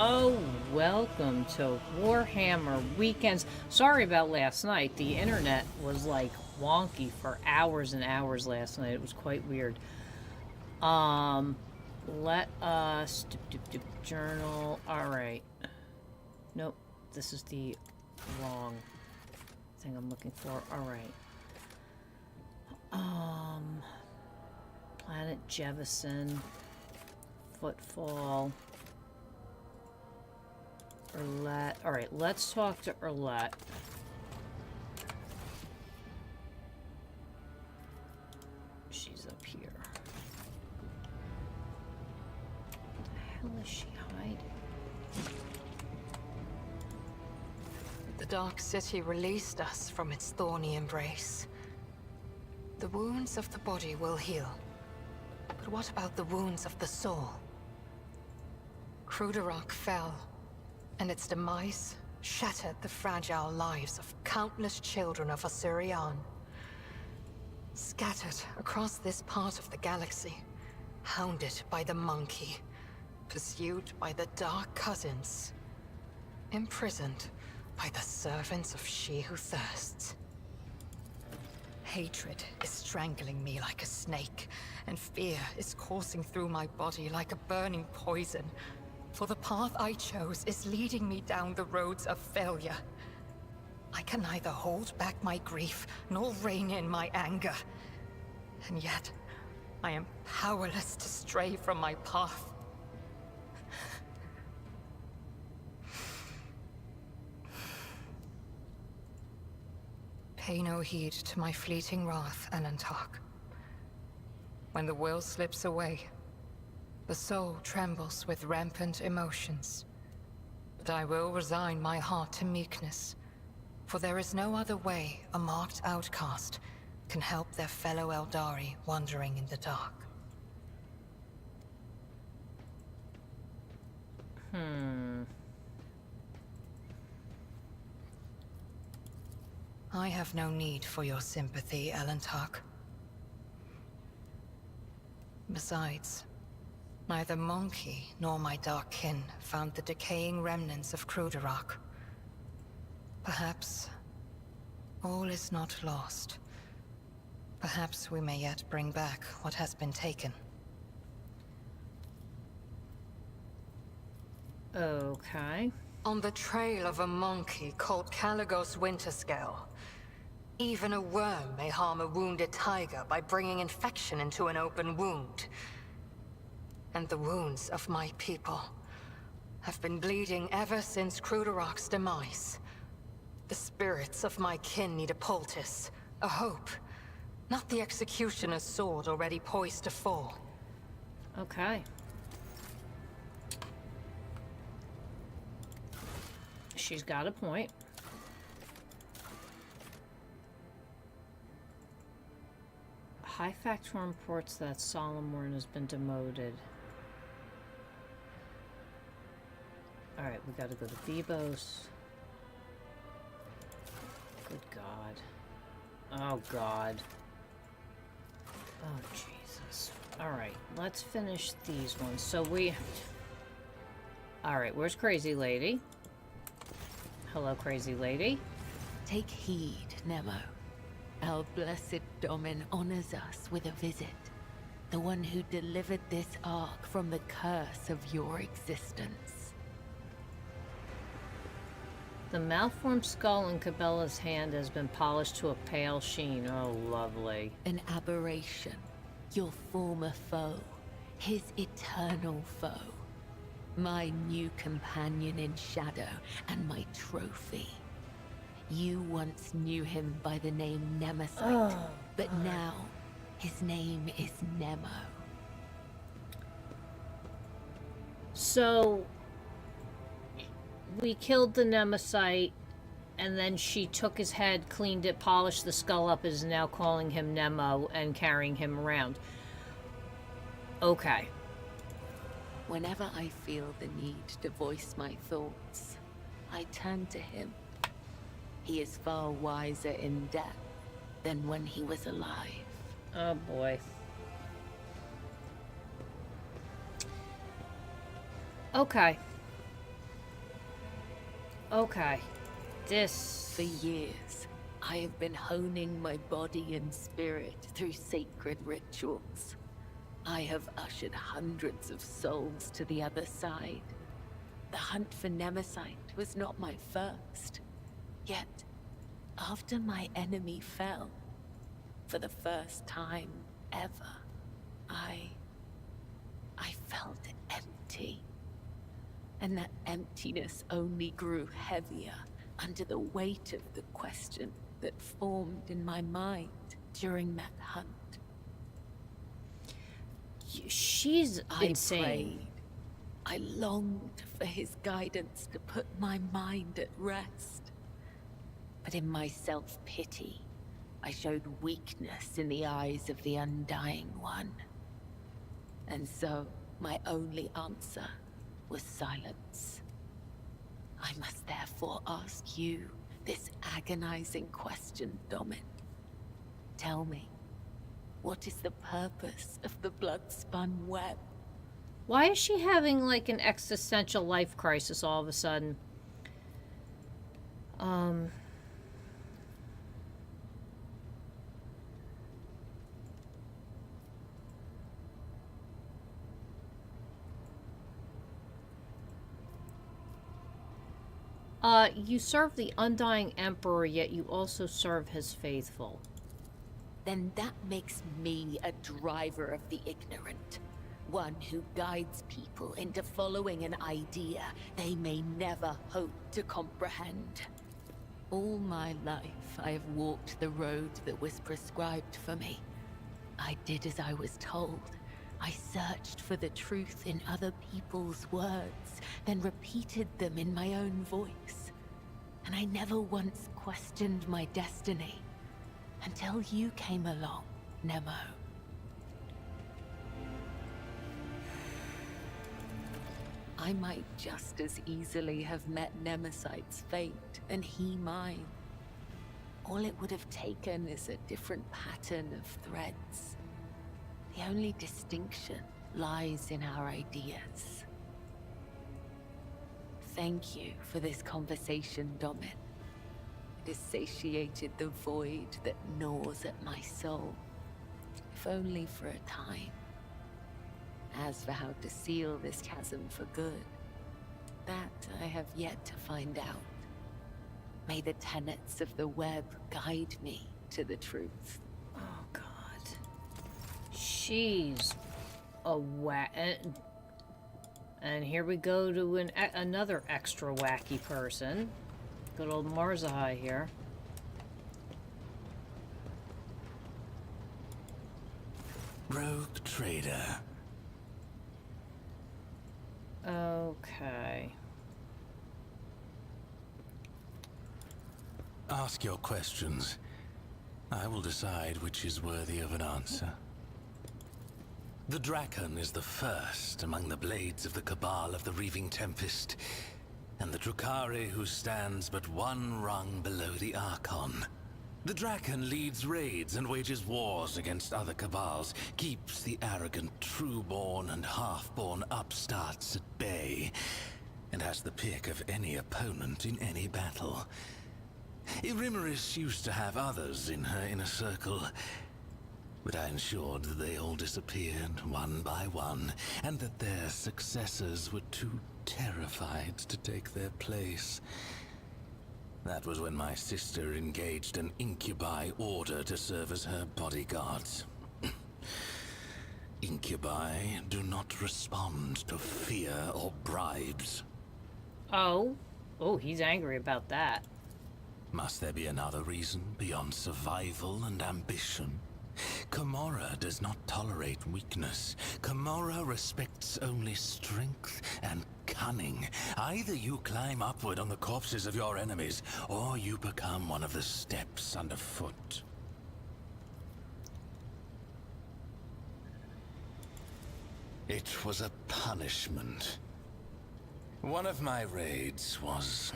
Oh, welcome to Warhammer Weekends. Sorry about last night. The internet was like wonky for hours and hours last night. It was quite weird. Let us journal. All right. Nope, this is the wrong thing I'm looking for. All right. Planet Jefferson. Footfall. Erlette. Alright, let's talk to Erlette. She's up here. Where the hell is she hiding? The Dark City released us from its thorny embrace. The wounds of the body will heal. But what about the wounds of the soul? Cruderach fell, and its demise shattered the fragile lives of countless children of Osirian. Scattered across this part of the galaxy, hounded by the monkey, pursued by the Dark Cousins, imprisoned by the servants of She Who Thirsts. Hatred is strangling me like a snake, and fear is coursing through my body like a burning poison. For the path I chose is leading me down the roads of failure. I can neither hold back my grief, nor rein in my anger. And yet, I am powerless to stray from my path. Pay no heed to my fleeting wrath, Alantark. When the will slips away, the soul trembles with rampant emotions. But I will resign my heart to meekness, for there is no other way a marked outcast can help their fellow Eldari wandering in the dark. I have no need for your sympathy, Alantark. Besides, neither Monkey nor my dark kin found the decaying remnants of Cruderach. Perhaps all is not lost. Perhaps we may yet bring back what has been taken. Okay. On the trail of a monkey called Caligos Winterscale, even a worm may harm a wounded tiger by bringing infection into an open wound. And the wounds of my people have been bleeding ever since Cruderach's demise. The spirits of my kin need a poultice, a hope, not the executioner's sword already poised to fall. Okay. She's got a point. High Factor reports that Solomon has been demoted. Alright, we gotta go to Vivos. Good God. Oh God. Oh Jesus. Alright, let's finish these ones. So we... Alright, where's Crazy Lady? Hello, Crazy Lady. Take heed, Nemo. Our blessed Domin honors us with a visit. The one who delivered this ark from the curse of your existence. The malformed skull in Cabela's hand has been polished to a pale sheen. Oh, lovely. An aberration. Your former foe. His eternal foe. My new companion in shadow and my trophy. You once knew him by the name Nemesite, but now his name is Nemo. So, we killed the Nemesite, and then she took his head, cleaned it, polished the skull up, is now calling him Nemo and carrying him around. Okay. Whenever I feel the need to voice my thoughts, I turn to him. He is far wiser in death than when he was alive. Oh boy. Okay. Okay. This... For years, I have been honing my body and spirit through sacred rituals. I have ushered hundreds of souls to the other side. The hunt for Nemesis was not my first. Yet, after my enemy fell, for the first time ever, I felt empty. And that emptiness only grew heavier under the weight of the question that formed in my mind during that hunt. She's insane. I prayed. I longed for his guidance to put my mind at rest. But in my self-pity, I showed weakness in the eyes of the Undying One. And so, my only answer was silence. I must therefore ask you this agonizing question, Domit. Tell me, what is the purpose of the blood-spun web? Why is she having, like, an existential life crisis all of a sudden? You serve the Undying Emperor, yet you also serve his faithful. Then that makes me a driver of the ignorant. One who guides people into following an idea they may never hope to comprehend. All my life, I have walked the road that was prescribed for me. I did as I was told. I searched for the truth in other people's words, then repeated them in my own voice. And I never once questioned my destiny, until you came along, Nemo. I might just as easily have met Nemesite's fate, and he mine. All it would have taken is a different pattern of threads. The only distinction lies in our ideas. Thank you for this conversation, Domit. It has satiated the void that gnaws at my soul, if only for a time. As for how to seal this chasm for good, that I have yet to find out. May the tenets of the web guide me to the truth. Oh, God. She's a and here we go to another extra wacky person. Good old Marzahai here. Rogue trader. Okay. Ask your questions. I will decide which is worthy of an answer. The Draken is the first among the blades of the Cabal of the Reaving Tempest, and the Drukhari who stands but one rung below the Archon. The Draken leads raids and wages wars against other Cabals, keeps the arrogant true-born and half-born upstarts at bay, and has the pick of any opponent in any battle. Irimaris used to have others in her inner circle, but I ensured that they all disappeared one by one, and that their successors were too terrified to take their place. That was when my sister engaged an incubi order to serve as her bodyguards. Incubi do not respond to fear or bribes. Oh. Oh, he's angry about that. Must there be another reason beyond survival and ambition? Kamora does not tolerate weakness. Kamora respects only strength and cunning. Either you climb upward on the corpses of your enemies, or you become one of the steps underfoot. It was a punishment. One of my raids was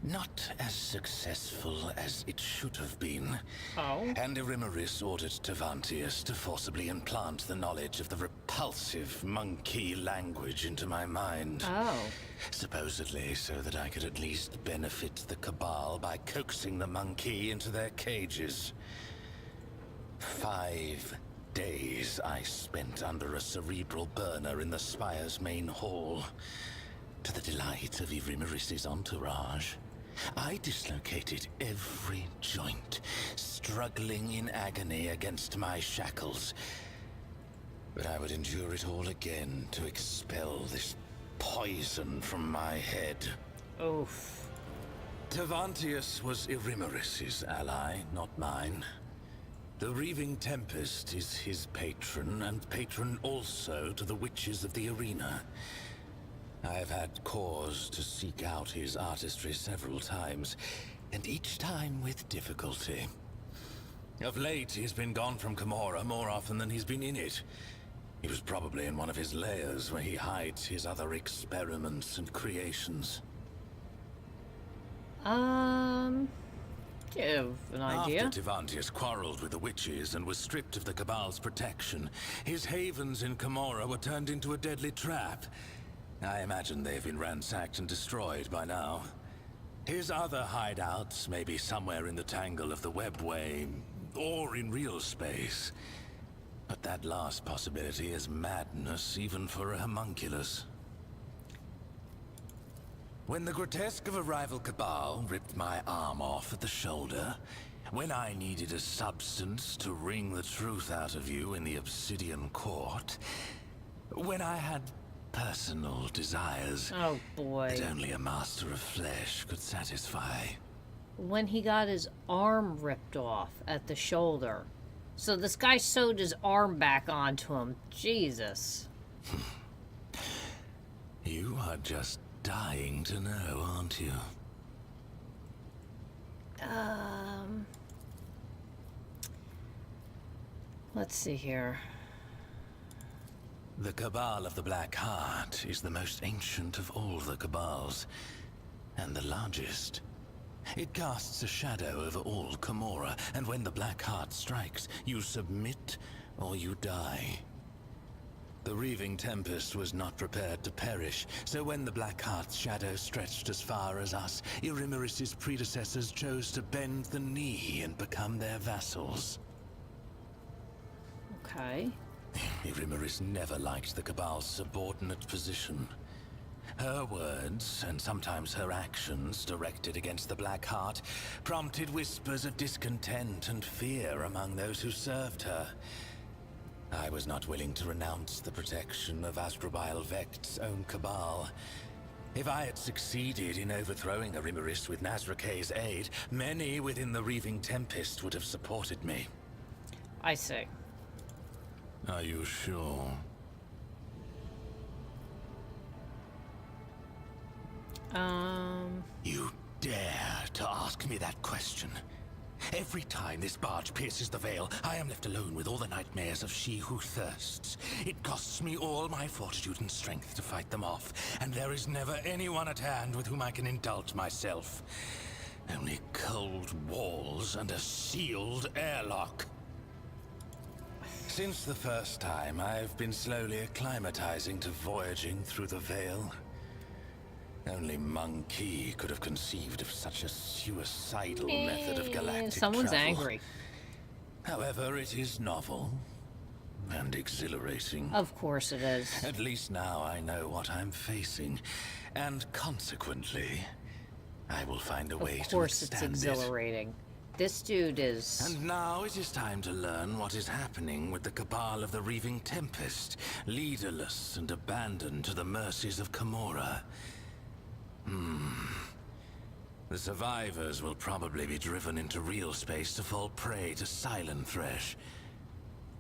Not as successful as it should have been. Oh? And Irimeris ordered Tavantius to forcibly implant the knowledge of the repulsive monkey language into my mind. Oh. Supposedly so that I could at least benefit the Cabal by coaxing the monkey into their cages. 5 days I spent under a cerebral burner in the Spire's main hall. To the delight of Irimeris' entourage. I dislocated every joint, struggling in agony against my shackles. But I would endure it all again to expel this poison from my head. Oof. Tavantius was Irimeris' ally, not mine. The Reaving Tempest is his patron, and patron also to the witches of the arena. I've had cause to seek out his artistry several times, and each time with difficulty. Of late, he's been gone from Camorra more often than he's been in it. He was probably in one of his lairs where he hides his other experiments and creations. Do you have an idea? After Tavantius quarreled with the witches and was stripped of the Cabal's protection, his havens in Camorra were turned into a deadly trap. I imagine they've been ransacked and destroyed by now. His other hideouts may be somewhere in the tangle of the webway, or in real space. But that last possibility is madness even for a homunculus. When the grotesque of a rival Cabal ripped my arm off at the shoulder, when I needed a substance to wring the truth out of you in the Obsidian Court, when I had personal desires Oh boy. that only a master of flesh could satisfy. When he got his arm ripped off at the shoulder. So this guy sewed his arm back onto him. Jesus. You are just dying to know, aren't you? Let's see here. The Cabal of the Black Heart is the most ancient of all the Cabals, and the largest. It casts a shadow over all Camorra, and when the Black Heart strikes, you submit or you die. The Reaving Tempest was not prepared to perish, so when the Black Heart's shadow stretched as far as us, Irimeris' predecessors chose to bend the knee and become their vassals. Okay. Irimeris never liked the Cabal's subordinate position. Her words, and sometimes her actions, directed against the Black Heart, prompted whispers of discontent and fear among those who served her. I was not willing to renounce the protection of Astrobial Vect's own Cabal. If I had succeeded in overthrowing Irimeris with Nazrake's aid, many within the Reaving Tempest would have supported me. I see. Are you sure? You dare to ask me that question? Every time this barge pierces the veil, I am left alone with all the nightmares of she who thirsts. It costs me all my fortitude and strength to fight them off, and there is never anyone at hand with whom I can indulge myself. Only cold walls and a sealed airlock. Since the first time, I've been slowly acclimatizing to voyaging through the veil. Only Monkey could have conceived of such a suicidal method of galactic Someone's travel. angry. However, it is novel and exhilarating. Of course it is. At least now I know what I'm facing, and consequently, I will find a way to Of course it's extend it. exhilarating. This dude is... And now it is time to learn what is happening with the Cabal of the Reaving Tempest, leaderless and abandoned to the mercies of Camorra. The survivors will probably be driven into real space to fall prey to Silent Thresh.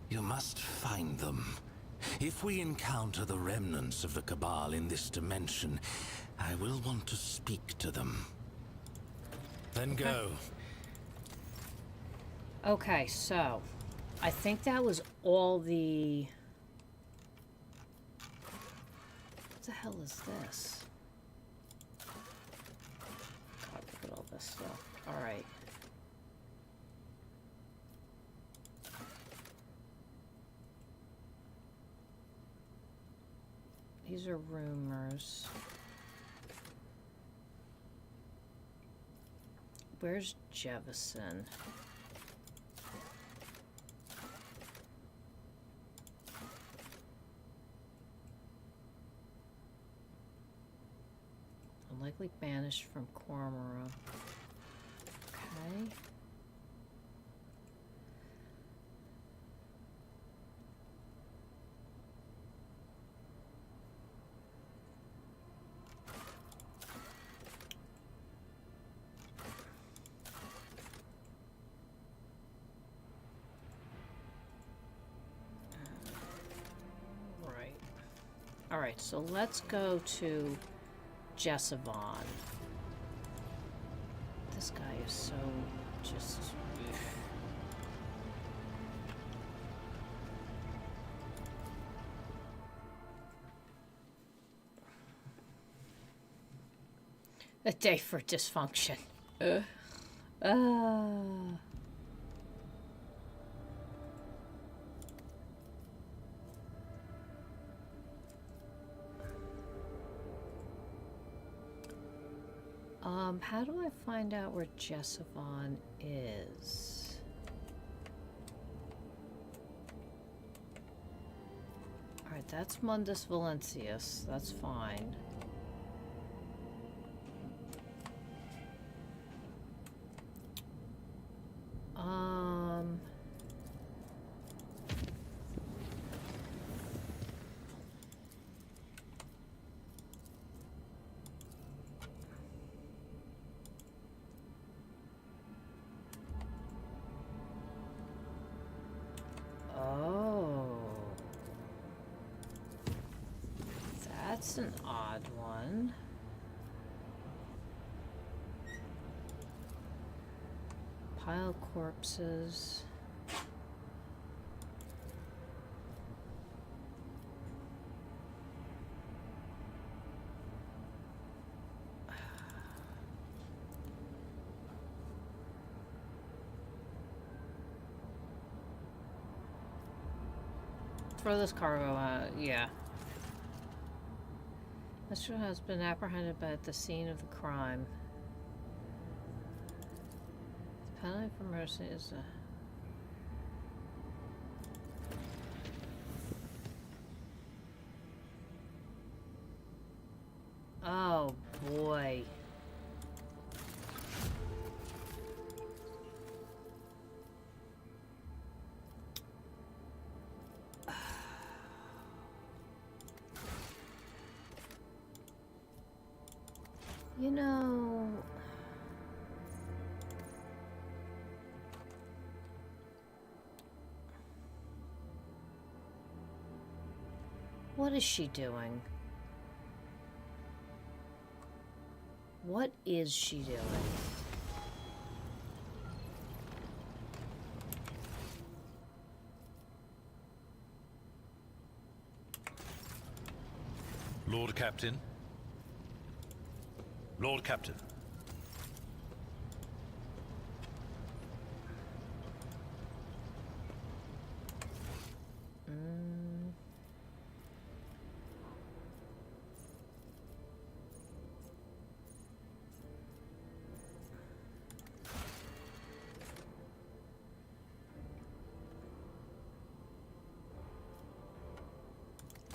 You must find them. If we encounter the remnants of the Cabal in this dimension, I will want to speak to them. Then go. Okay, so... I think that was all the... What the hell is this? Copy stuff. Alright. These are rumors. Where's Jevison? Unlikely banished from Cormora. Okay. Alright, so let's go to Jessavon. This guy is so just... A day for dysfunction. How do I find out where Jessavon is? Alright, that's Mundus Valentius. That's fine. That's an odd one. Pile corpses. Throw this cargo out, yeah. Mr. has been apprehended at the scene of the crime. The penalty for mercy is a... Oh, boy. You know... What is she doing? What is she doing? Lord Captain. Lord Captain.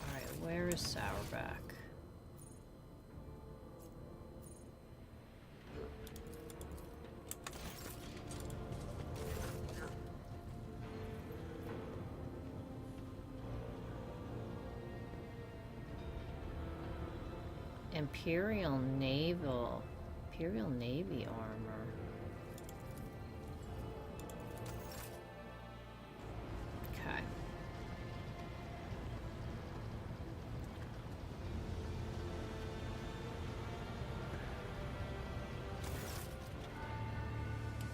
Alright, where is Sourback? Imperial Navy armor. Okay.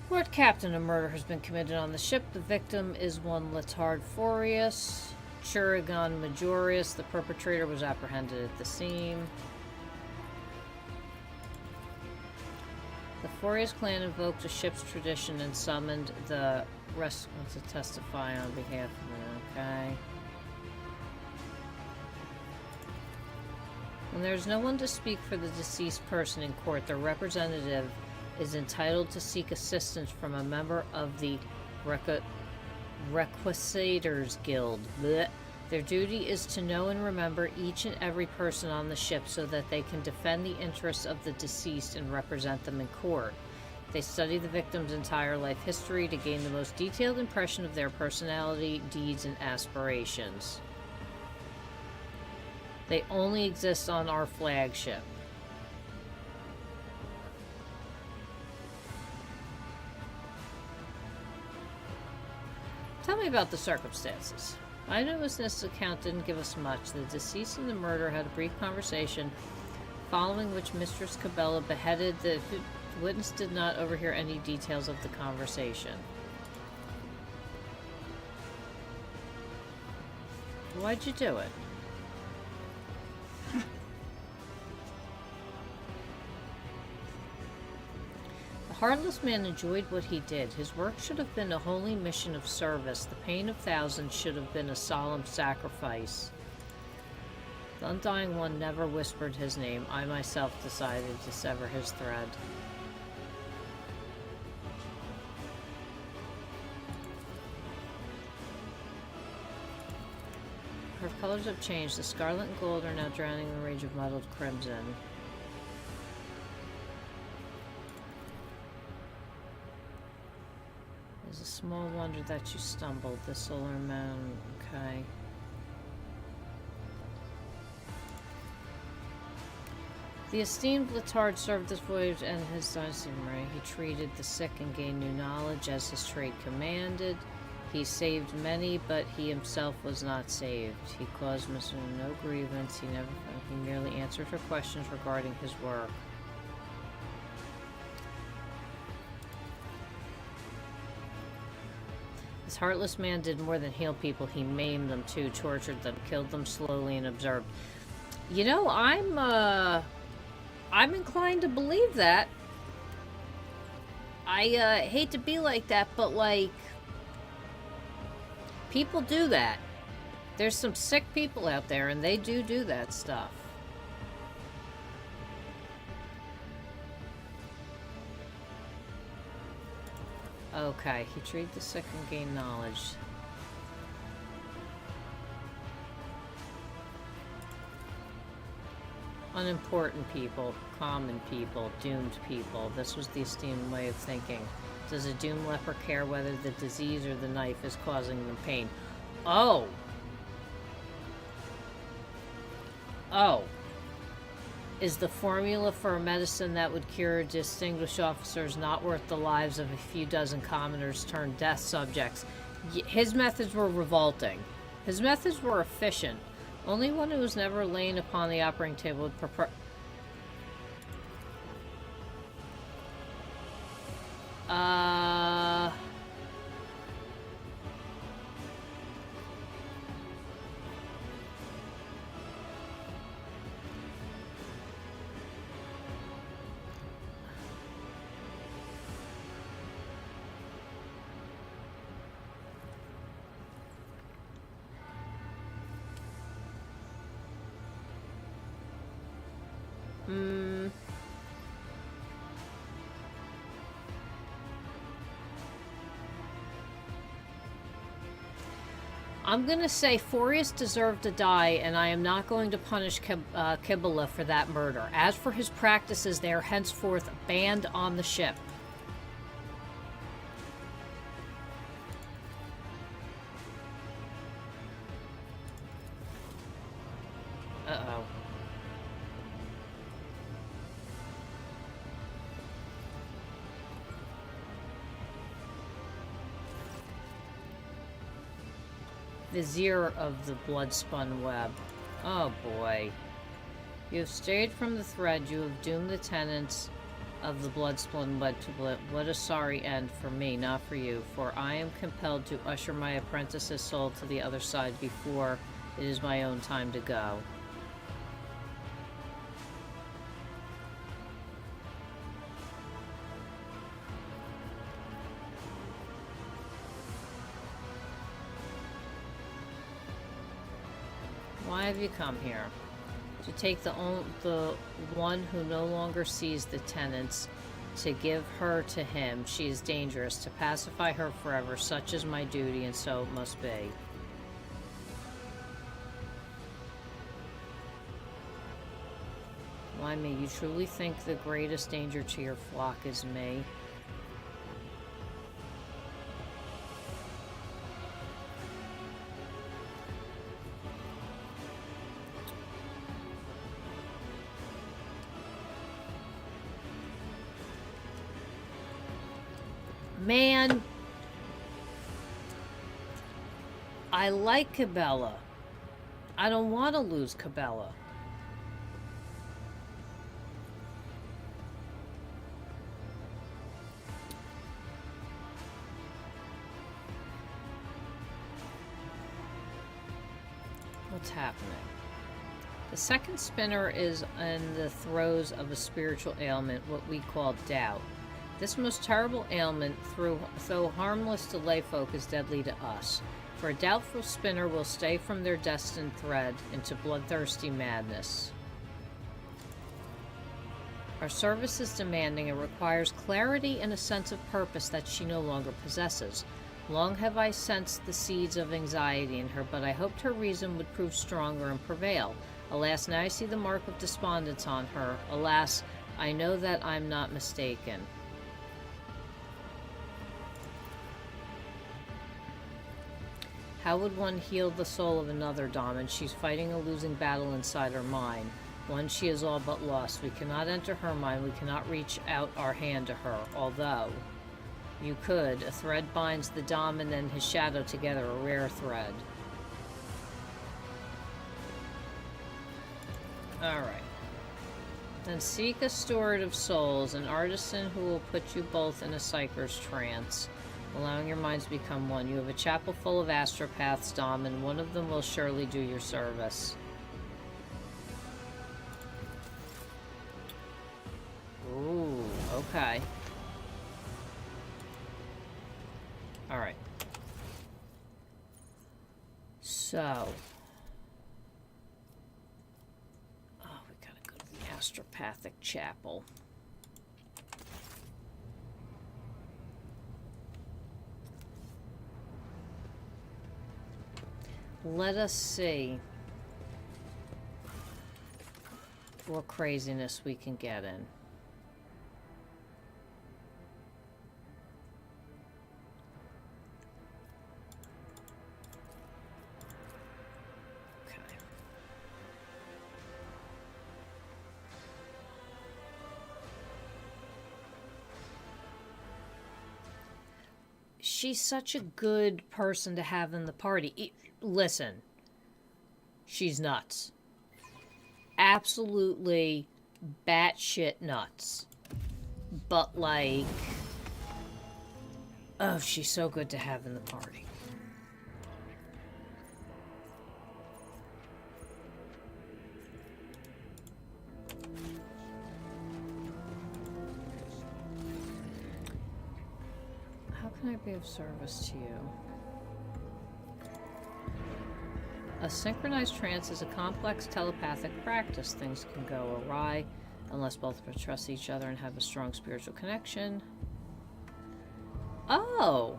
Lord Captain, a murder has been committed on the ship. The victim is one Letard Forius, Churigon Majorius. The perpetrator was apprehended at the scene. The Foria's clan invoked the ship's tradition and summoned the rest to testify on behalf of it, okay? When there is no one to speak for the deceased person in court, their representative is entitled to seek assistance from a member of the Requisitors Guild. Blech. Their duty is to know and remember each and every person on the ship so that they can defend the interests of the deceased and represent them in court. They study the victim's entire life history to gain the most detailed impression of their personality, deeds, and aspirations. They only exist on our flagship. Tell me about the circumstances. Eyewitness account didn't give us much. The deceased in the murder had a brief conversation, following which Mistress Cabela beheaded the witness did not overhear any details of the conversation. Why'd you do it? The heartless man enjoyed what he did. His work should have been a holy mission of service. The pain of thousands should have been a solemn sacrifice. The Undying One never whispered his name. I myself decided to sever his thread. Her colors have changed. The scarlet and gold are now drowning in the rage of muddled crimson. It's a small wonder that you stumbled. The solar man, okay. The esteemed Letard served this voyage and his dynasty. He treated the sick and gained new knowledge as his trade commanded. He saved many, but he himself was not saved. He caused Mr. no grievance. He merely answered her questions regarding his work. This heartless man did more than heal people. He maimed them too, tortured them, killed them slowly, and observed. You know, I'm inclined to believe that. I hate to be like that, but like, people do that. There's some sick people out there, and they do that stuff. Okay, he treated the sick and gained knowledge. Unimportant people, common people, doomed people. This was the esteemed way of thinking. Does a doomed leper care whether the disease or the knife is causing them pain? Oh! Oh. Is the formula for a medicine that would cure distinguished officers not worth the lives of a few dozen commoners turned death subjects? His methods were revolting. His methods were efficient. Only one who was never lain upon the operating table would prefer... I'm gonna say Forius deserved to die, and I am not going to punish Kibala for that murder. As for his practices, they are henceforth banned on the ship. Uh-oh. Vizier of the blood-spun web. Oh boy. You have strayed from the thread. You have doomed the tenants of the blood-spun web to what a sorry end for me, not for you. For I am compelled to usher my apprentice's soul to the other side before it is my own time to go. Why have you come here? To take the one who no longer sees the tenants, to give her to him. She is dangerous. To pacify her forever. Such is my duty, and so it must be. Why me? You truly think the greatest danger to your flock is me? Man, I like Cabela. I don't want to lose Cabela. What's happening? The second spinner is in the throes of a spiritual ailment, what we call doubt. This most terrible ailment, though harmless to lay folk, is deadly to us. For a doubtful spinner will stay from their destined thread into bloodthirsty madness. Our service is demanding. It requires clarity and a sense of purpose that she no longer possesses. Long have I sensed the seeds of anxiety in her, but I hoped her reason would prove stronger and prevail. Alas, now I see the mark of despondence on her. Alas, I know that I'm not mistaken. How would one heal the soul of another, Daman? She's fighting a losing battle inside her mind. One she is all but lost. We cannot enter her mind. We cannot reach out our hand to her. Although, you could. A thread binds the Daman and his shadow together, a rare thread. Alright. Then seek a steward of souls, an artisan who will put you both in a psycher's trance, allowing your minds to become one. You have a chapel full of astropaths, Dom, and one of them will surely do your service. Ooh, okay. Alright. So. Oh, we gotta go to the astropathic chapel. Let us see what craziness we can get in. Okay. She's such a good person to have in the party. Listen, she's nuts. Absolutely batshit nuts. But, like, oh, she's so good to have in the party. How can I be of service to you? A synchronized trance is a complex telepathic practice. Things can go awry unless both trust each other and have a strong spiritual connection. Oh!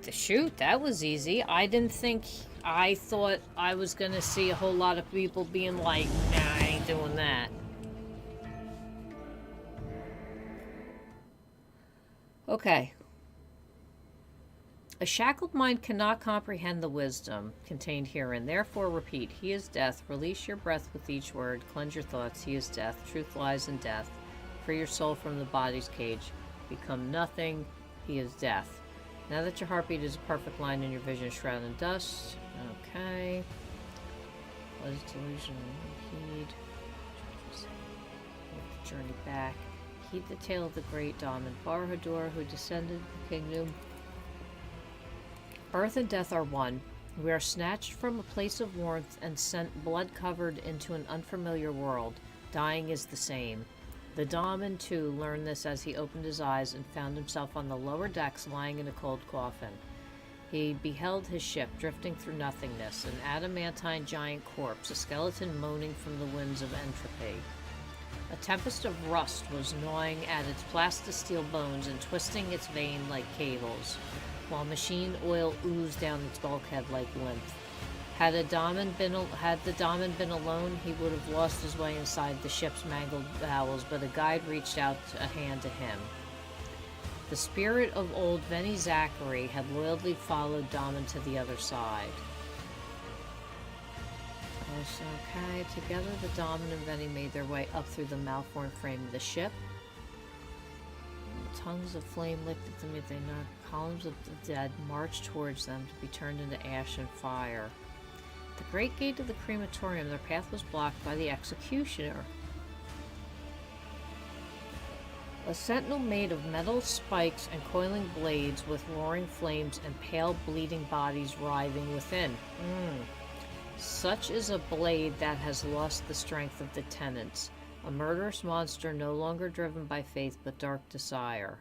Shoot, that was easy. I thought I was gonna see a whole lot of people being like, nah, I ain't doing that. Okay. A shackled mind cannot comprehend the wisdom contained herein. Therefore, repeat, he is death. Release your breath with each word. Cleanse your thoughts. He is death. Truth lies in death. Free your soul from the body's cage. Become nothing. He is death. Now that your heartbeat is a perfect line and your vision is shrouded in dust. Okay. What is delusion? Heed. The journey back. Heed the tale of the great Daman Barhadur who descended the kingdom. Birth and death are one. We are snatched from a place of warmth and sent blood-covered into an unfamiliar world. Dying is the same. The Daemon, too, learned this as he opened his eyes and found himself on the lower decks lying in a cold coffin. He beheld his ship drifting through nothingness, an adamantine giant corpse, a skeleton moaning from the winds of entropy. A tempest of rust was gnawing at its plastisteel bones and twisting its vein like cables, while machine oil oozed down its bulkhead like lymph. Had the Daemon been alone, he would have lost his way inside the ship's mangled bowels, but a guide reached out a hand to him. The spirit of old Veni Zachary had loyally followed Daemon to the other side. Okay, together the Daemon and Veni made their way up through the malformed frame of the ship. Tongues of flame licked at them as they knocked. Columns of the dead marched towards them to be turned into ash and fire. At the great gate of the crematorium, their path was blocked by the executioner. A sentinel made of metal spikes and coiling blades with roaring flames and pale bleeding bodies writhing within. Such is a blade that has lost the strength of the tenants. A murderous monster no longer driven by faith but dark desire.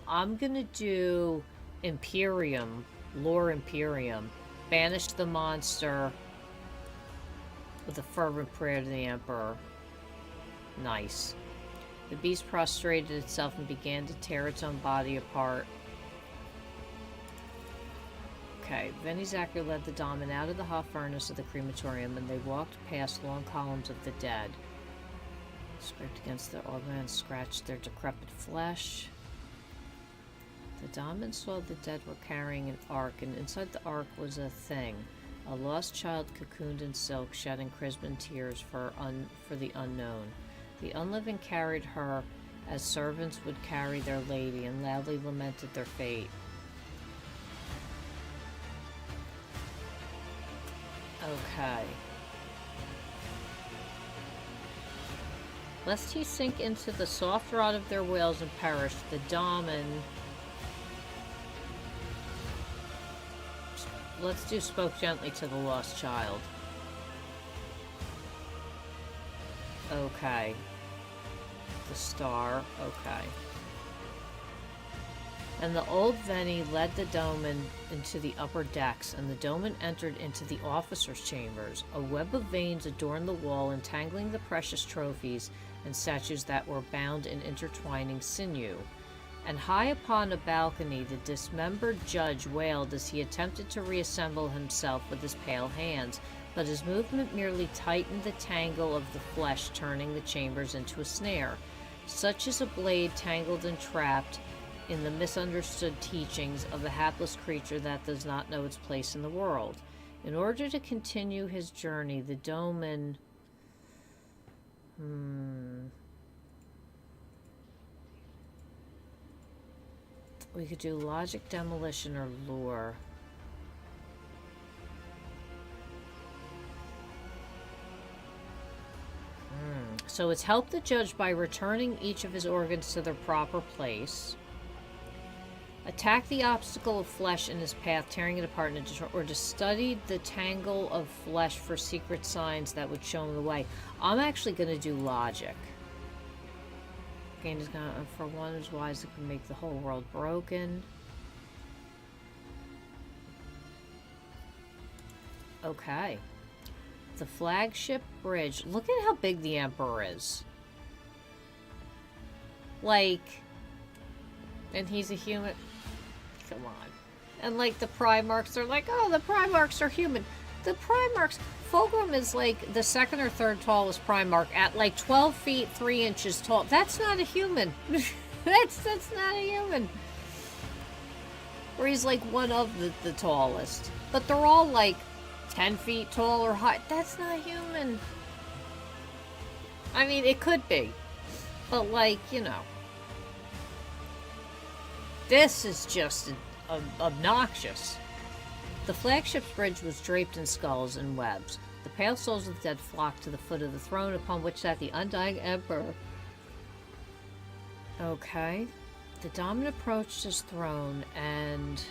I'm gonna do Imperium, Lore Imperium. Banish the monster with a fervent prayer to the Emperor. Nice. The beast prostrated itself and began to tear its own body apart. Okay, Veni Zachary led the Daemon out of the hot furnace of the crematorium, and they walked past long columns of the dead. Scraped against their old man, scratched their decrepit flesh. The Daemon saw the dead were carrying an ark, and inside the ark was a thing. A lost child cocooned in silk, shedding crimson tears for the unknown. The unliving carried her as servants would carry their lady, and loudly lamented their fate. Okay. Lest he sink into the soft rot of their wills and perish, the Daemon... Let's do spoke gently to the lost child. Okay. The star. Okay. And the old Veni led the Daemon into the upper decks, and the Daemon entered into the officers' chambers. A web of veins adorned the wall, entangling the precious trophies and statues that were bound in intertwining sinew. And high upon a balcony, the dismembered judge wailed as he attempted to reassemble himself with his pale hands, but his movement merely tightened the tangle of the flesh, turning the chambers into a snare. Such is a blade tangled and trapped in the misunderstood teachings of a hapless creature that does not know its place in the world. In order to continue his journey, the Daemon... We could do logic, demolition, or lure. So it's help the judge by returning each of his organs to their proper place. Attack the obstacle of flesh in his path, tearing it apart, or to study the tangle of flesh for secret signs that would show him the way. I'm actually going to do logic. Gain is gonna, for one who's wise, that can make the whole world broken. Okay. The flagship bridge. Look at how big the Emperor is. Like, and he's a human. Come on. And like the Primarchs are like, oh, the Primarchs are human. The Primarchs, Fulgrim is like the second or third tallest Primarch at like 12 feet 3 inches tall. That's not a human. that's not a human. Or he's like one of the tallest. But they're all like 10 feet tall or high. That's not human. I mean, it could be. But like, you know. This is just obnoxious. The flagship's bridge was draped in skulls and webs. The pale souls of the dead flocked to the foot of the throne upon which sat the undying Emperor. Okay. The Daemon approached his throne and...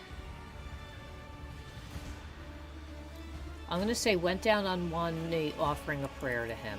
I'm going to say went down on one knee offering a prayer to him.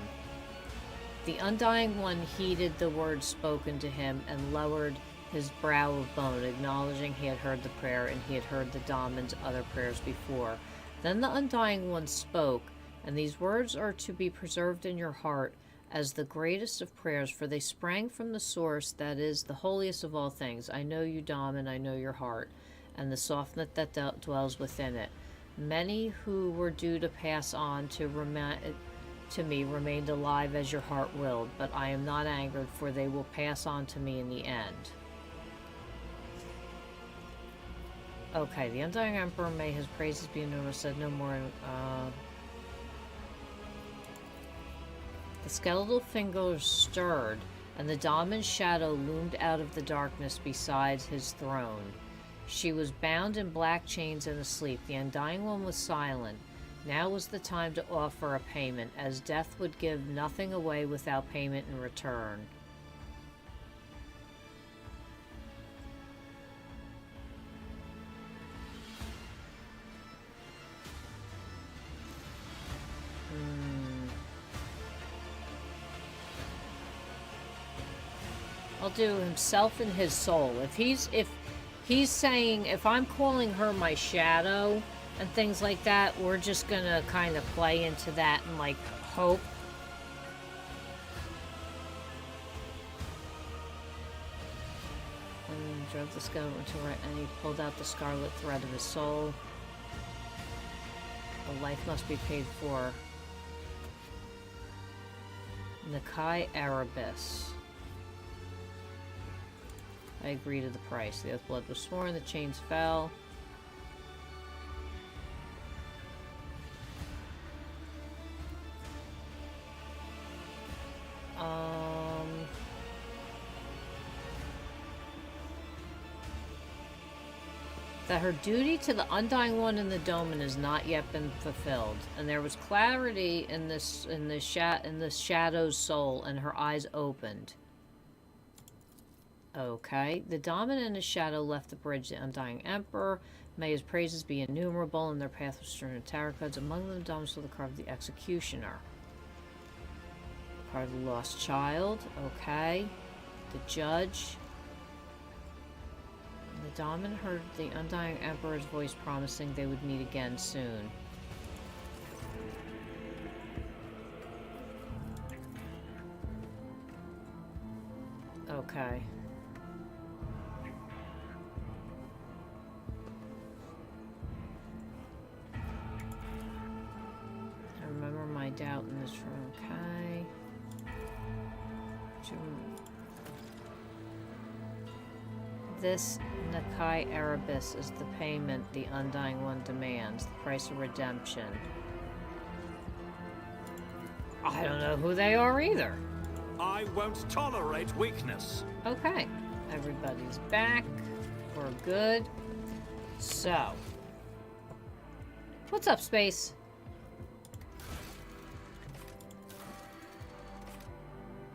The Undying One heeded the words spoken to him and lowered his brow of bone, acknowledging he had heard the prayer and he had heard the Damon's other prayers before. Then the Undying One spoke, and these words are to be preserved in your heart as the greatest of prayers, for they sprang from the source that is the holiest of all things. I know you, Daman, I know your heart, and the softness that dwells within it. Many who were due to pass on to me remained alive as your heart willed, but I am not angered, for they will pass on to me in the end. Okay, the Undying Emperor, may his praises be innumerable, said no more. The skeletal fingers stirred, and the Damon's shadow loomed out of the darkness beside his throne. She was bound in black chains and asleep. The Undying One was silent. Now was the time to offer a payment, as death would give nothing away without payment in return. I'll do himself and his soul. If he's saying, if I'm calling her my shadow and things like that, we're just gonna kind of play into that and like hope. And drove the skeleton to right, and he pulled out the scarlet thread of his soul. The life must be paid for. Nakai Erebus. I agree to the price. The oath blood was sworn, the chains fell. That her duty to the Undying One in the Domain has not yet been fulfilled, and there was clarity in the shadow's soul, and her eyes opened. Okay, the Daman and his shadow left the bridge. The Undying Emperor, may his praises be innumerable, and their path was strewn in tarot cards. Among them, the Daman saw the card of the Executioner. Card of the Lost Child. Okay, the Judge. And the Daman heard the Undying Emperor's voice promising they would meet again soon. Okay. Remember my doubt in this room. Okay. This Nakai Erebus is the payment the Undying One demands, the price of redemption. I don't know who they are either. I won't tolerate weakness. Okay. Everybody's back. We're good. So. What's up, Space?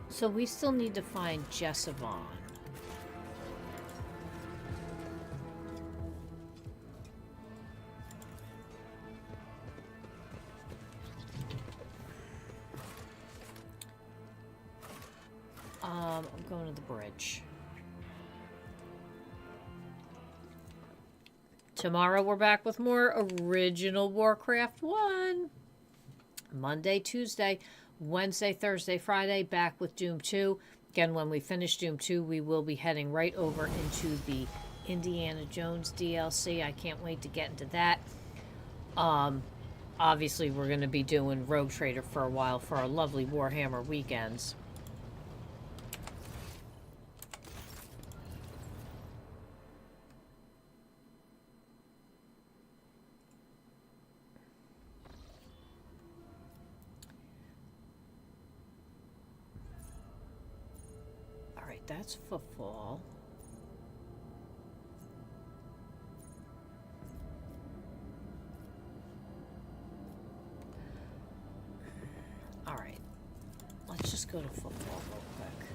So we still need to find Jessavon. I'm going to the bridge. Tomorrow we're back with more original Warcraft 1. Monday, Tuesday, Wednesday, Thursday, Friday, back with Doom 2. Again, when we finish Doom 2, we will be heading right over into the Indiana Jones DLC. I can't wait to get into that. Obviously, we're going to be doing Rogue Trader for a while for our lovely Warhammer weekends. That's for fall. All right. Let's just go to football real quick.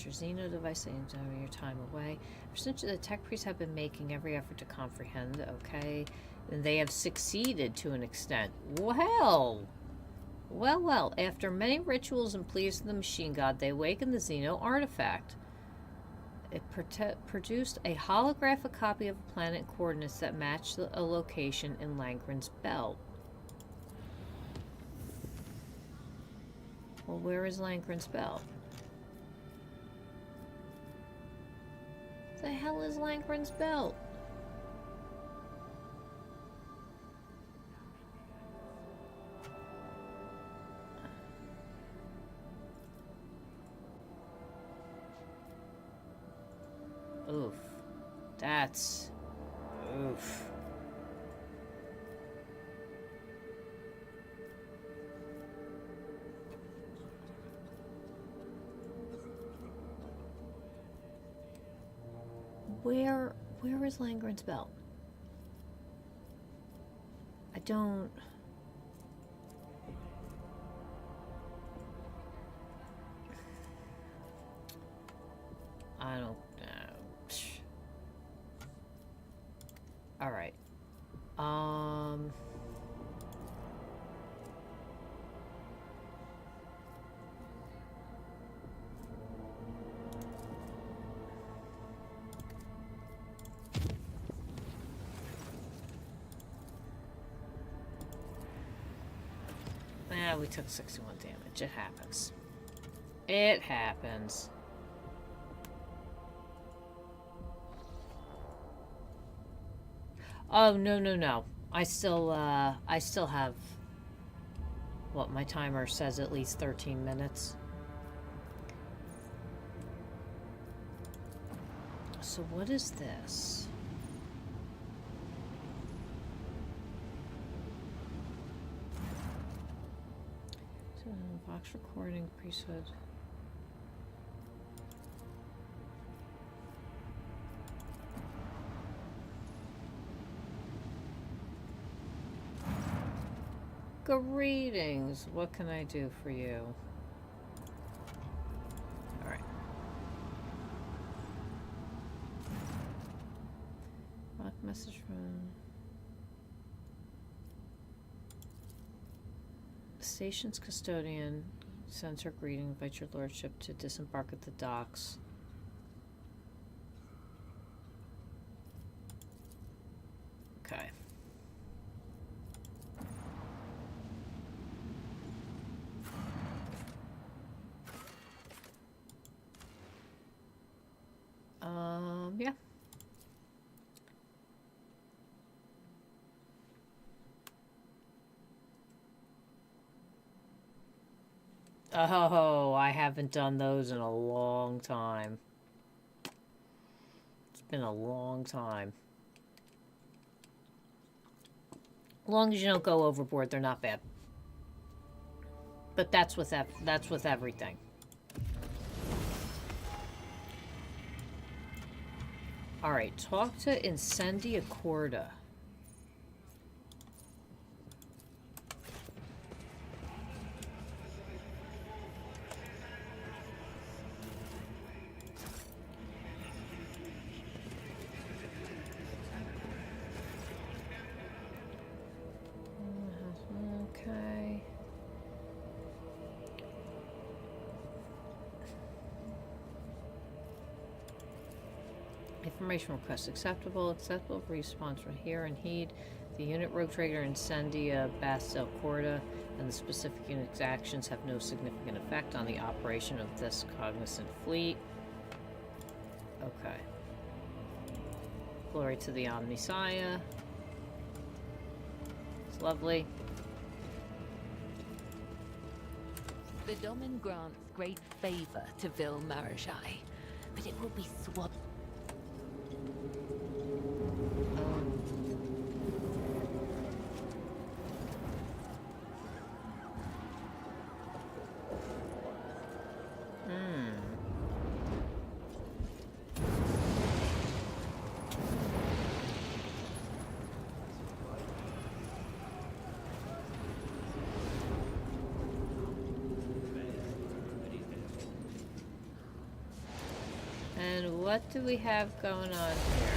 your Xeno device and enjoy your time away. Essentially, the tech priests have been making every effort to comprehend. Okay. And they have succeeded to an extent. Well. Well. After many rituals and pleas to the machine god, they awakened the Xeno artifact. It produced a holographic copy of a planet and coordinates that matched a location in Langren's belt. Well, where is Langren's belt? The hell is Langren's belt? Oof. That's... Oof. Where is Langren's belt? I don't... All right. We took 61 damage. It happens. It happens. Oh, no. I still have... What, my timer says at least 13 minutes. So what is this? Box recording, priesthood. Greetings. What can I do for you? All right. Lock message from the station's custodian. Sends her greeting. Invite your lordship to disembark at the docks. Okay. Yeah. Oh, I haven't done those in a long time. It's been a long time. As long as you don't go overboard, they're not bad. But that's with everything. All right, talk to Incendia Corda. Okay. Information request acceptable. Acceptable response from here and heed. The unit rogue trader Incendia Bastel Corda and the specific unit's actions have no significant effect on the operation of this cognizant fleet. Okay. Glory to the Omnisaya. It's lovely. The Domin grants great favor to Vil Marajai, but it will be swapped. And what do we have going on here?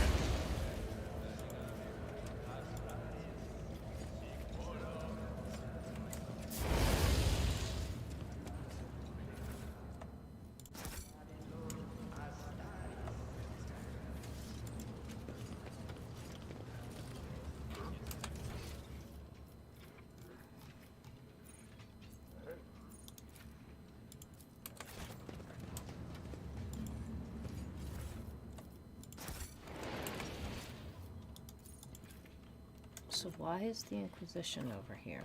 So why is the Inquisition over here?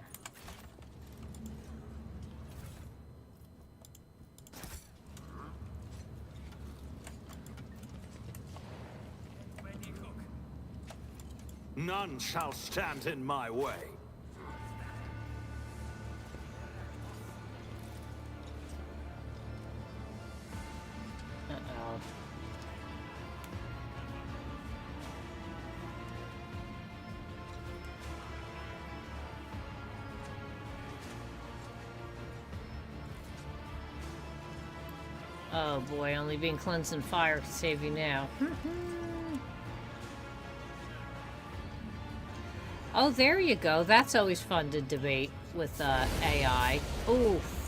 None shall stand in my way. Uh-oh. Oh boy, only being cleansed in fire can save you now. Oh, there you go. That's always fun to debate with AI. Oof.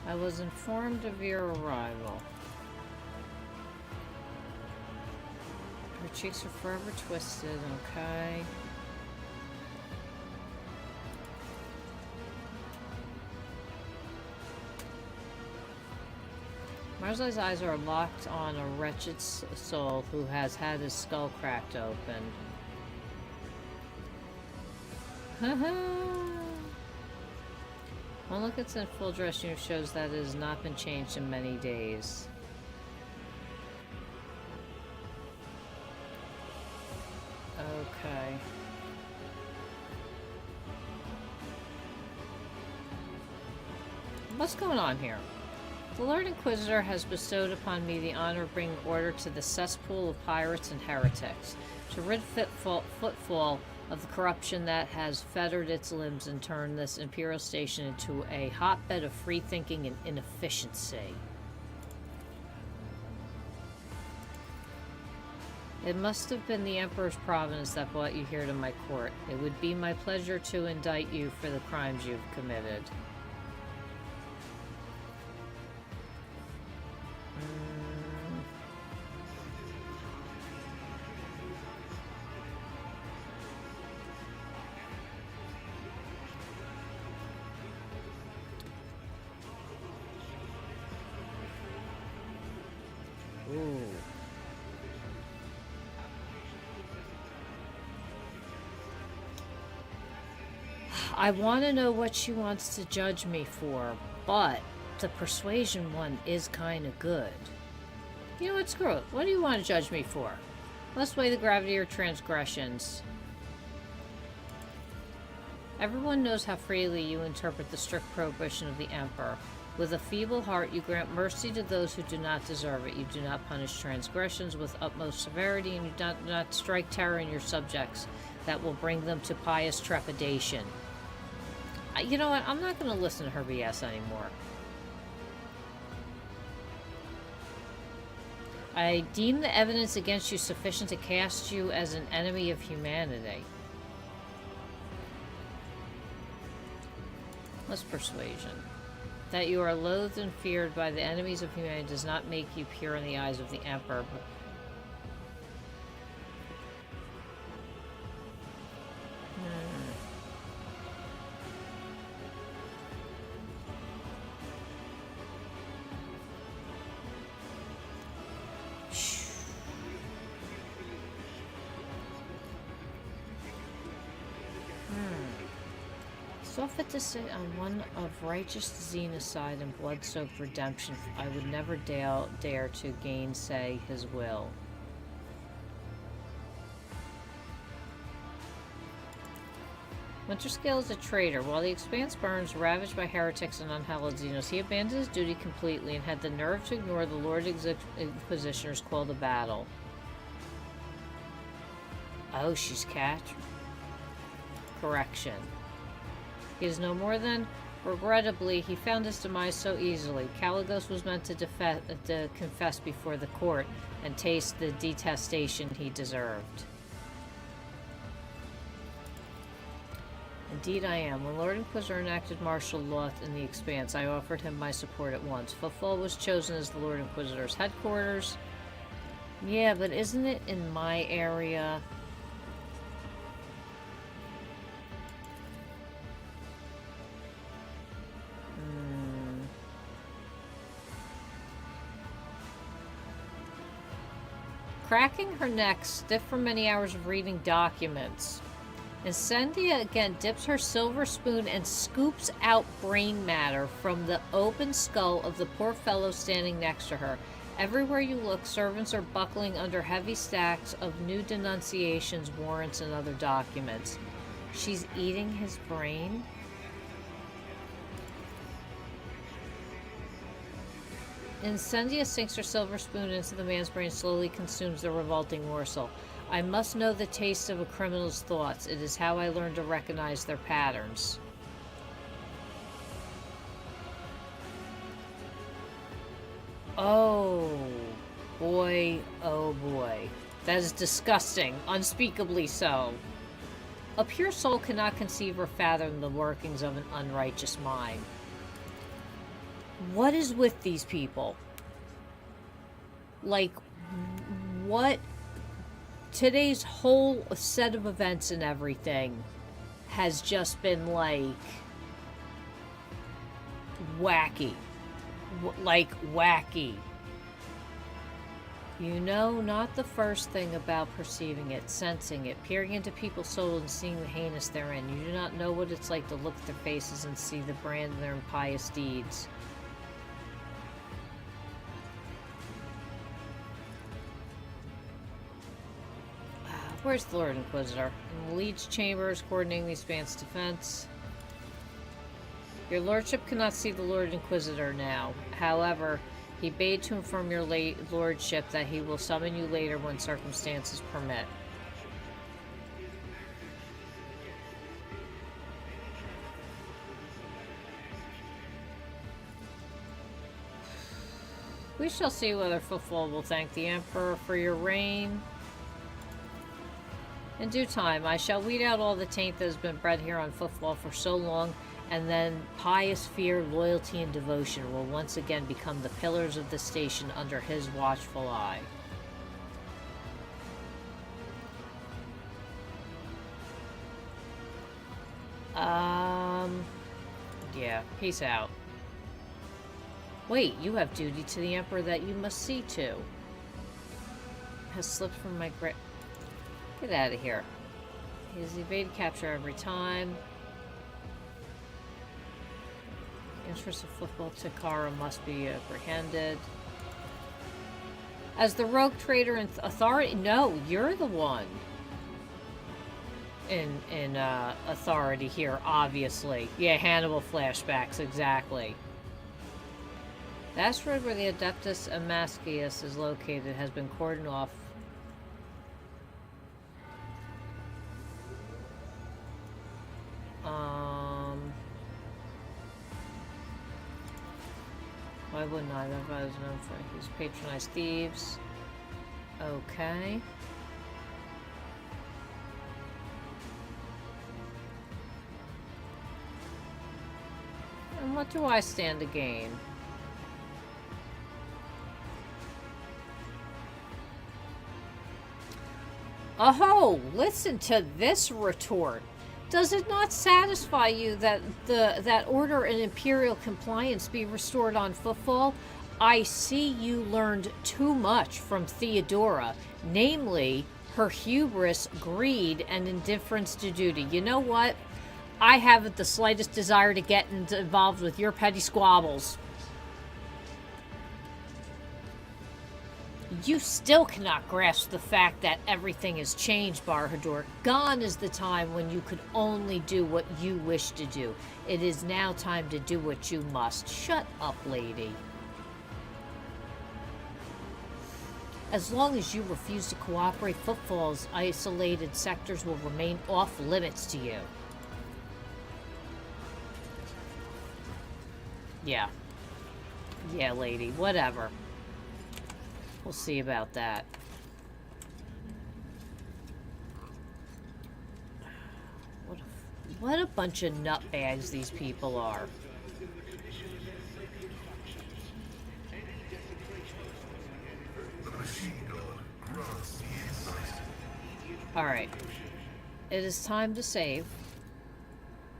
I was informed of your arrival. Her cheeks are forever twisted, okay. Marzo's eyes are locked on a wretched soul who has had his skull cracked open. Haha! One look at the full dress unit shows that it has not been changed in many days. Okay. What's going on here? The Lord Inquisitor has bestowed upon me the honor of bringing order to the cesspool of pirates and heretics, to rid Footfall of the corruption that has fettered its limbs and turned this Imperial station into a hotbed of free thinking and inefficiency. It must have been the Emperor's providence that brought you here to my court. It would be my pleasure to indict you for the crimes you've committed. Ooh. I want to know what she wants to judge me for, but the persuasion one is kind of good. You know what, screw it. What do you want to judge me for? Let's weigh the gravity of your transgressions. Everyone knows how freely you interpret the strict prohibition of the Emperor. With a feeble heart, you grant mercy to those who do not deserve it. You do not punish transgressions with utmost severity, and you do not strike terror in your subjects that will bring them to pious trepidation. You know what? I'm not going to listen to her BS anymore. I deem the evidence against you sufficient to cast you as an enemy of humanity. What's persuasion? That you are loathed and feared by the enemies of humanity does not make you pure in the eyes of the Emperor. But Saw fit to sit on one of righteous xenocide and blood-soaked redemption. I would never dare to gainsay his will. Winterscale is a traitor. While the Expanse burns, ravaged by heretics and unhallowed Xenos, he abandoned his duty completely and had the nerve to ignore the Lord Inquisitioner's call to battle. Oh, she's catch. Correction. He is no more than... Regrettably, he found his demise so easily. Caligos was meant to confess before the court and taste the detestation he deserved. Indeed I am. When Lord Inquisitor enacted martial law in the Expanse, I offered him my support at once. Footfall was chosen as the Lord Inquisitor's headquarters. Yeah, but isn't it in my area? Cracking her neck, stiff from many hours of reading documents. Incendia again dips her silver spoon and scoops out brain matter from the open skull of the poor fellow standing next to her. Everywhere you look, servants are buckling under heavy stacks of new denunciations, warrants, and other documents. She's eating his brain? Incendia sinks her silver spoon into the man's brain and slowly consumes the revolting morsel. I must know the taste of a criminal's thoughts. It is how I learn to recognize their patterns. Oh boy, oh boy. That is disgusting. Unspeakably so. A pure soul cannot conceive or fathom the workings of an unrighteous mind. What is with these people? Like, what? Today's whole set of events and everything has just been, like, wacky. Like, wacky. You know not the first thing about perceiving it, sensing it, peering into people's souls and seeing the heinous therein. You do not know what it's like to look at their faces and see the brand of their impious deeds. Where's the Lord Inquisitor? In the Leech Chambers, coordinating the Expanse defense. Your Lordship cannot see the Lord Inquisitor now. However, he bade to inform your Lordship that he will summon you later when circumstances permit. We shall see whether Footfall will thank the Emperor for your reign. In due time, I shall weed out all the taint that has been bred here on Footfall for so long, and then pious fear, loyalty, and devotion will once again become the pillars of the station under his watchful eye. Yeah, peace out. Wait, you have duty to the Emperor that you must see to. Has slipped from my grip. Get out of here. He has evaded capture every time. The interests of Football Takara must be apprehended. As the rogue trader and authority... No, you're the one in authority here, obviously. Yeah, Hannibal flashbacks, exactly. The asteroid where the Adeptus Amascius is located has been cordoned off. Why wouldn't I? That I was known for his patronized thieves. Okay. And what do I stand to gain? Oh, listen to this retort. Does it not satisfy you that that order and imperial compliance be restored on Footfall? I see you learned too much from Theodora, namely her hubris, greed, and indifference to duty. You know what? I haven't the slightest desire to get involved with your petty squabbles. You still cannot grasp the fact that everything has changed, Barhadur. Gone is the time when you could only do what you wish to do. It is now time to do what you must. Shut up, lady. As long as you refuse to cooperate, Footfall's isolated sectors will remain off limits to you. Yeah. Yeah, lady. Whatever. We'll see about that. What a bunch of nutbags these people are. Alright. It is time to save.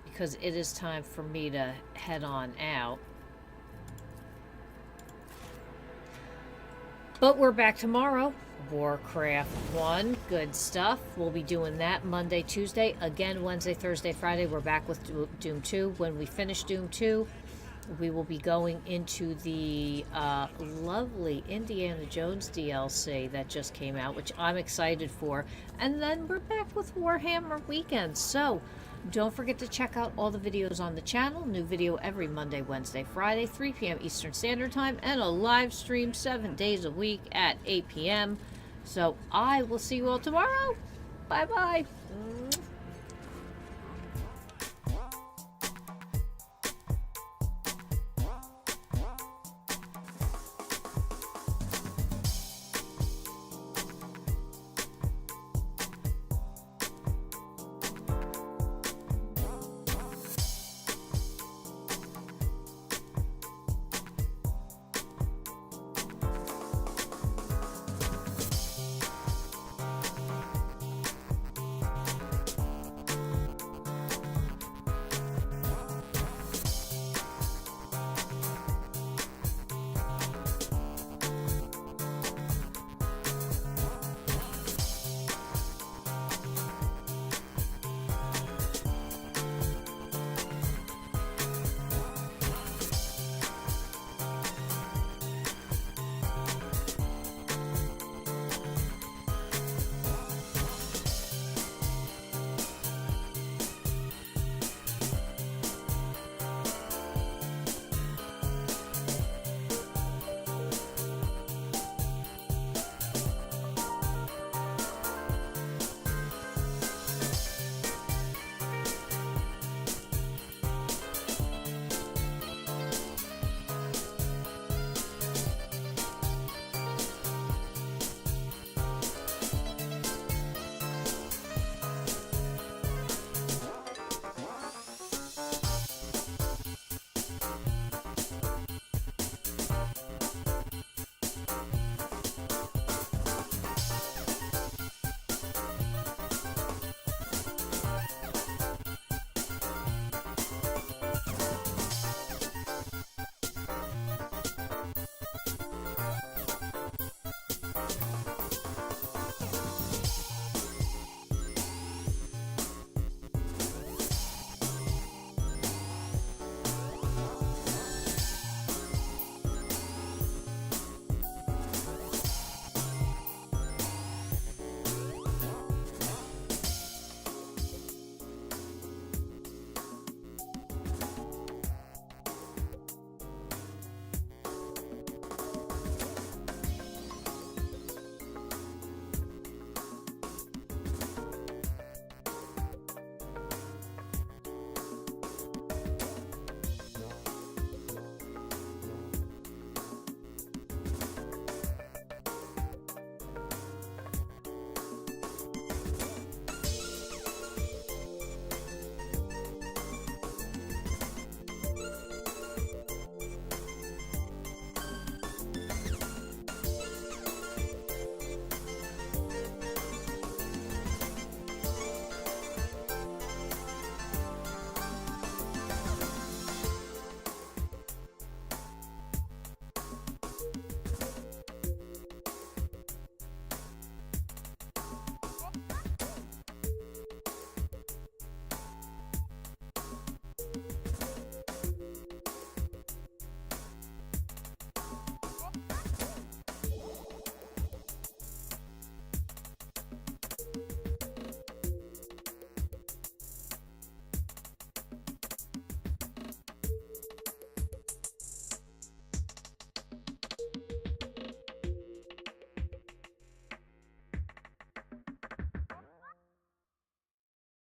Because it is time for me to head on out. But we're back tomorrow. Warcraft 1. Good stuff. We'll be doing that Monday, Tuesday. Again, Wednesday, Thursday, Friday. We're back with Doom 2. When we finish Doom 2, we will be going into the lovely Indiana Jones DLC that just came out, which I'm excited for. And then we're back with Warhammer Weekend. So, don't forget to check out all the videos on the channel. New video every Monday, Wednesday, Friday, 3 p.m. Eastern Standard Time, and a live stream 7 days a week at 8 p.m. So I will see you all tomorrow. Bye-bye.